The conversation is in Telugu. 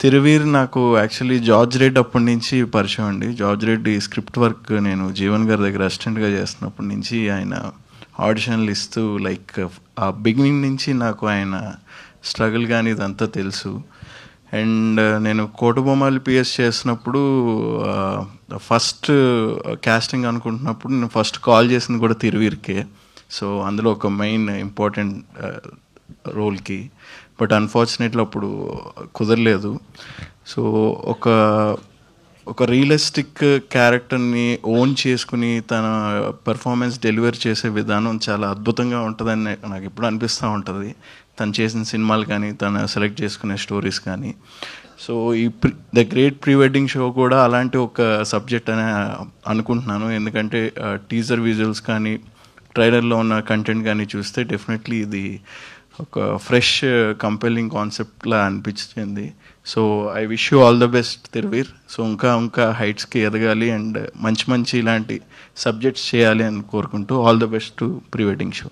తిరువీర్ నాకు యాక్చువల్లీ జార్జ్ రెడ్డి అప్పటి నుంచి పరిచయం అండి. జార్జ్ రెడ్డి స్క్రిప్ట్ వర్క్ నేను జీవన్ గారి దగ్గర అసిస్టెంట్గా చేస్తున్నప్పటి నుంచి ఆయన ఆడిషన్లు ఇస్తూ లైక్ ఆ బిగినింగ్ నుంచి నాకు ఆయన స్ట్రగుల్ కానీ ఇదంతా తెలుసు. అండ్ నేను కోటబొమ్మాలి పిఎస్ చేసినప్పుడు ఫస్ట్ కాస్టింగ్ అనుకుంటున్నప్పుడు నేను ఫస్ట్ కాల్ చేసింది కూడా తిరువీర్కే. సో అందులో ఒక మెయిన్ ఇంపార్టెంట్ రోల్కి. బట్ అన్ఫార్చునేట్లీ అప్పుడు కుదరలేదు. సో ఒక రియలిస్టిక్ క్యారెక్టర్ని ఓన్ చేసుకుని తన పెర్ఫార్మెన్స్ డెలివర్ చేసే విధానం చాలా అద్భుతంగా ఉంటుందని నాకు ఎప్పుడు అనిపిస్తూ ఉంటుంది, తను చేసిన సినిమాలు కానీ తను సెలెక్ట్ చేసుకునే స్టోరీస్ కానీ. సో ఈ the great pre wedding show కూడా అలాంటి ఒక సబ్జెక్ట్ అని అనుకుంటున్నాను. ఎందుకంటే టీజర్ విజువల్స్ కానీ ట్రైలర్లో ఉన్న కంటెంట్ కానీ చూస్తే డెఫినెట్లీ ఇది ఒక ఫ్రెష్ కంపెలింగ్ కాన్సెప్ట్లా అనిపించింది. So I wish you all the best Thiruveer. So ఇంకా హైట్స్కి ఎదగాలి అండ్ మంచి ఇలాంటి సబ్జెక్ట్స్ చేయాలి అని కోరుకుంటూ all the best to pre wedding show.